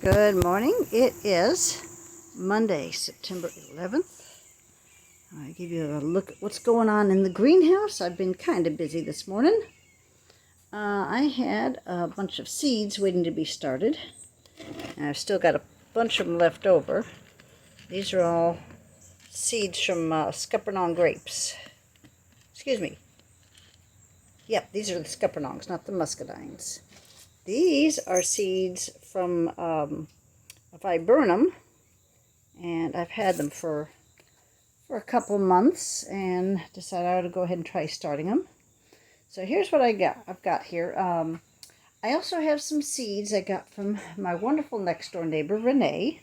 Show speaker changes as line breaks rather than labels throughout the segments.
Good morning. It is Monday, September 11th. I'll give you a look at what's going on in the greenhouse. I've been kind of busy this morning. I had a bunch of seeds waiting to be started. And I've still got a bunch of them left over. These are all seeds from Scuppernong grapes. Excuse me. Yep, these are the Scuppernongs, not the muscadines. These are seeds from viburnum, and I've had them for a couple months and decided I ought to go ahead and try starting them. So here's what I've got here. I also have some seeds I got from my wonderful next door neighbor Renee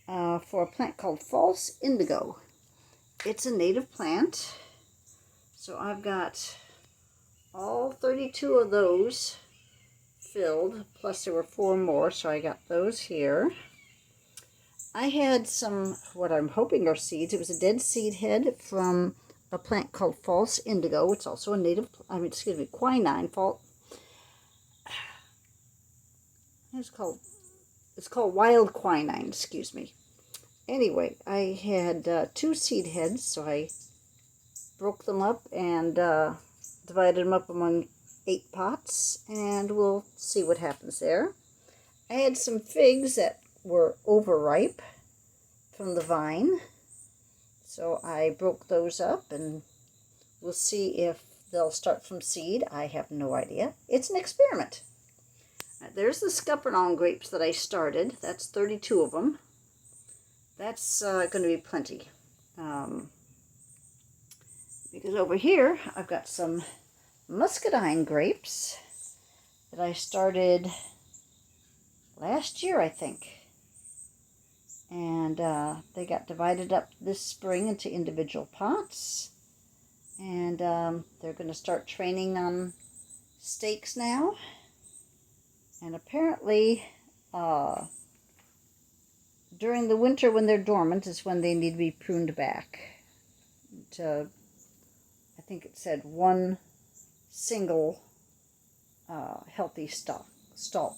for a plant called false indigo. It's a native plant, so I've got all 32 of those filled, plus there were 4 more, so I got those here. I had some, what I'm hoping are seeds. It was a dead seed head from a plant called false indigo. It's also a native, quinine. It's called wild quinine, excuse me. Anyway, I had 2 seed heads, so I broke them up and divided them up among 8 pots, and we'll see what happens there. I had some figs that were overripe from the vine, so I broke those up, and we'll see if they'll start from seed. I have no idea. It's an experiment. There's the Scuppernong grapes that I started. That's 32 of them. That's going to be plenty. Because over here, I've got some muscadine grapes that I started last year, I think. And they got divided up this spring into individual pots. And they're going to start training on stakes now. And apparently, during the winter when they're dormant is when they need to be pruned back to, I think it said, 1 single healthy stalk. So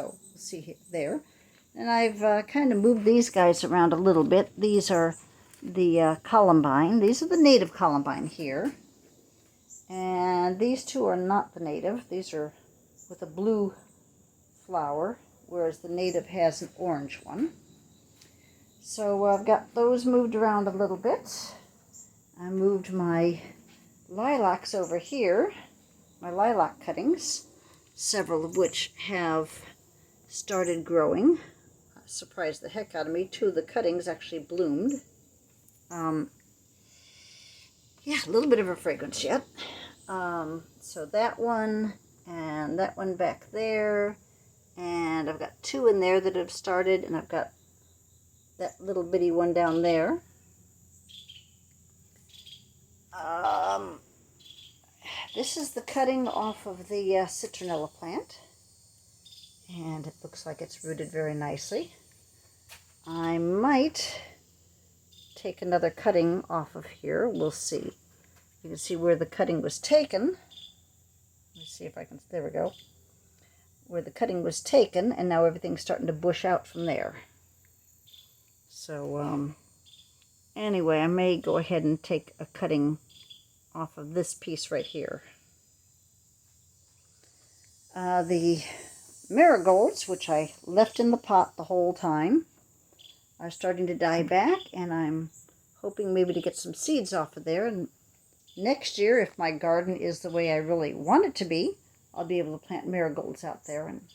we'll see there. And I've kind of moved these guys around a little bit. These are the columbine. These are the native columbine here. And these 2 are not the native. These are with a blue flower, whereas the native has an orange one. So I've got those moved around a little bit. I moved my lilacs over here, my lilac cuttings, several of which have started growing. Surprised the heck out of me. 2 of the cuttings actually bloomed. Yeah, a little bit of a fragrance yet. So that one and that one back there, and I've got 2 in there that have started, and I've got that little bitty one down there. This is the cutting off of the citronella plant, and it looks like it's rooted very nicely. I might take another cutting off of here. We'll see. You can see where the cutting was taken. Let's see if I can, there we go. Where the cutting was taken, and now everything's starting to bush out from there. So, anyway, I may go ahead and take a cutting off of this piece right here. The marigolds, which I left in the pot the whole time, are starting to die back, and I'm hoping maybe to get some seeds off of there. And next year, if my garden is the way I really want it to be, I'll be able to plant marigolds out there and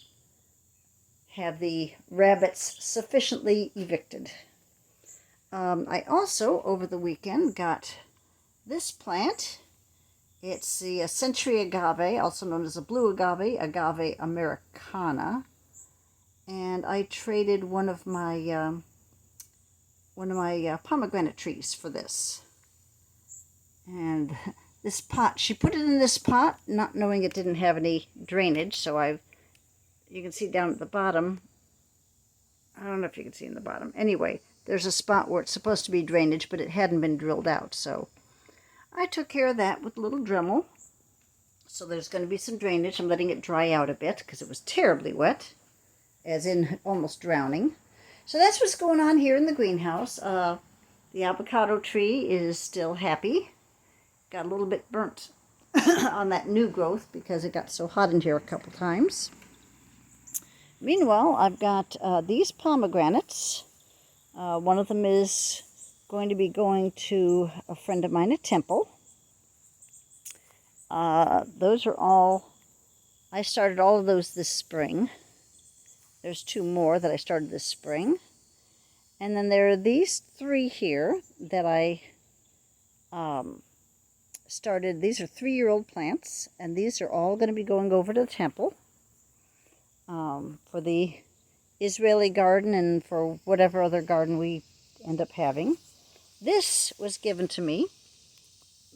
have the rabbits sufficiently evicted. I also, over the weekend, got this plant. It's the century agave, also known as a blue agave, Agave americana. And I traded one of my pomegranate trees for this. And this pot, she put it in this pot, not knowing it didn't have any drainage. So you can see down at the bottom, I don't know if you can see in the bottom. Anyway, there's a spot where it's supposed to be drainage, but it hadn't been drilled out. So I took care of that with a little Dremel. So there's going to be some drainage. I'm letting it dry out a bit because it was terribly wet. as in almost drowning. So that's what's going on here in the greenhouse. The avocado tree is still happy. Got a little bit burnt on that new growth because it got so hot in here a couple times. Meanwhile, I've got these pomegranates. One of them is going to be going to a friend of mine at Temple. Those are all, I started all of those this spring. There's 2 more that I started this spring. And then there are these 3 here that I started. These are 3-year-old plants, and these are all going to be going over to the Temple for the Israeli garden and for whatever other garden we end up having. This was given to me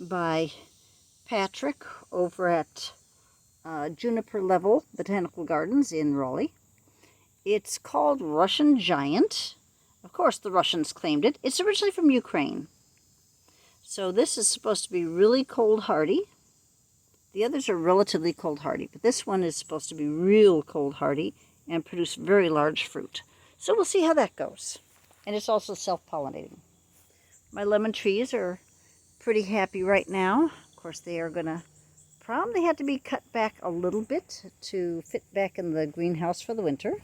by Patrick over at Juniper Level Botanical Gardens in Raleigh. It's called Russian Giant. Of course, the Russians claimed it. It's originally from Ukraine. So this is supposed to be really cold hardy. The others are relatively cold hardy, but this one is supposed to be real cold hardy and produce very large fruit. So we'll see how that goes. And it's also self-pollinating. My lemon trees are pretty happy right now. Of course, they are going to probably have to be cut back a little bit to fit back in the greenhouse for the winter.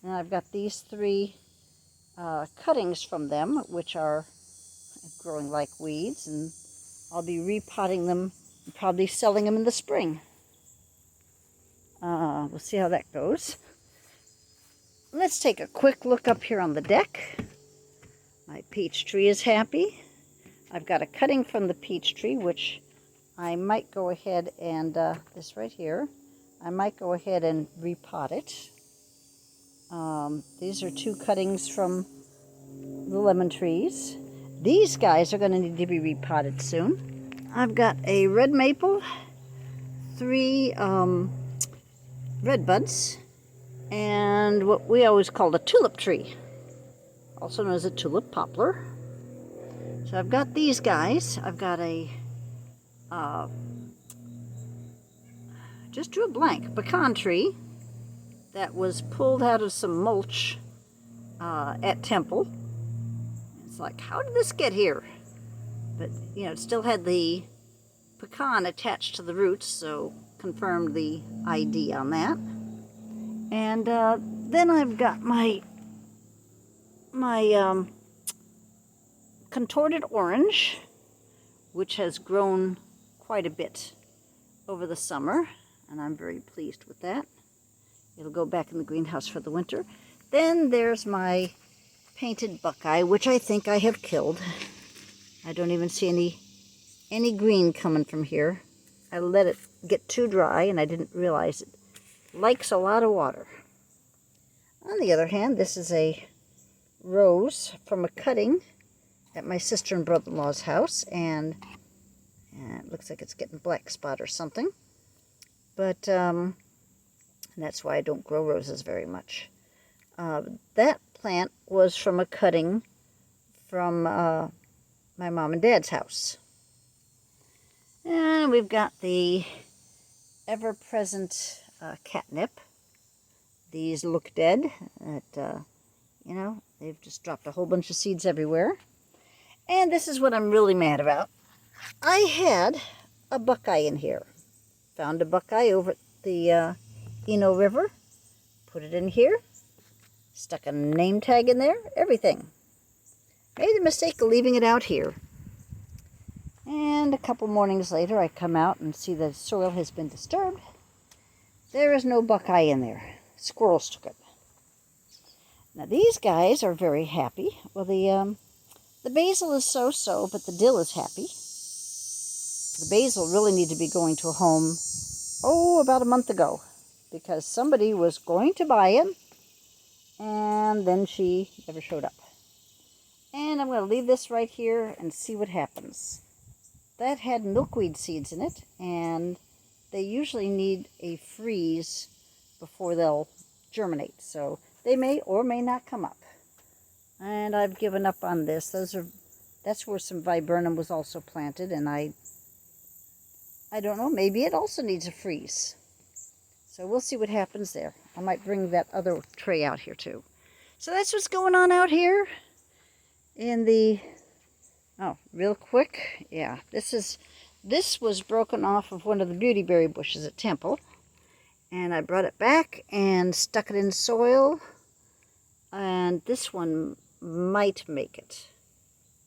And I've got these 3 cuttings from them, which are growing like weeds, and I'll be repotting them and probably selling them in the spring. We'll see how that goes. Let's take a quick look up here on the deck. My peach tree is happy. I've got a cutting from the peach tree, which I might go ahead and, this right here, I might go ahead and repot it. These are 2 cuttings from the lemon trees. These guys are going to need to be repotted soon. I've got a red maple, 3 red buds, and what we always called a tulip tree, also known as a tulip poplar. So I've got these guys. I've got a, just drew a blank, pecan tree that was pulled out of some mulch at Temple. It's like, how did this get here? But, you know, it still had the pecan attached to the roots, so confirmed the ID on that. And then I've got my contorted orange, which has grown quite a bit over the summer, and I'm very pleased with that. It'll go back in the greenhouse for the winter. Then there's my painted buckeye, which I think I have killed. I don't even see any green coming from here. I let it get too dry, and I didn't realize it likes a lot of water. On the other hand, this is a rose from a cutting at my sister and brother-in-law's house, and it looks like it's getting black spot or something. But that's why I don't grow roses very much. That plant was from a cutting from my mom and dad's house. And we've got the ever-present catnip. These look dead. You know, they've just dropped a whole bunch of seeds everywhere. And this is what I'm really mad about. I had a buckeye in here. Found a buckeye over at the Eno River. Put it in here. Stuck a name tag in there. Everything. Made the mistake of leaving it out here. And a couple mornings later, I come out and see the soil has been disturbed. There is no buckeye in there. Squirrels took it. Now these guys are very happy. Well, the basil is so-so, but the dill is happy. The basil really needed to be going to a home, about a month ago, because somebody was going to buy it, and then she never showed up. And I'm going to leave this right here and see what happens. That had milkweed seeds in it, and they usually need a freeze before they'll germinate, so they may or may not come up. And I've given up on this. That's where some viburnum was also planted, and I don't know, maybe it also needs a freeze. So we'll see what happens there. I might bring that other tray out here too. So that's what's going on out here in the, oh, real quick. Yeah, this was broken off of one of the beautyberry bushes at Temple. And I brought it back and stuck it in soil. And this one might make it.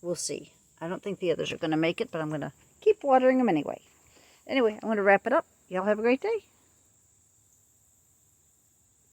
We'll see. I don't think the others are going to make it, but I'm going to keep watering them anyway. Anyway, I'm going to wrap it up. Y'all have a great day.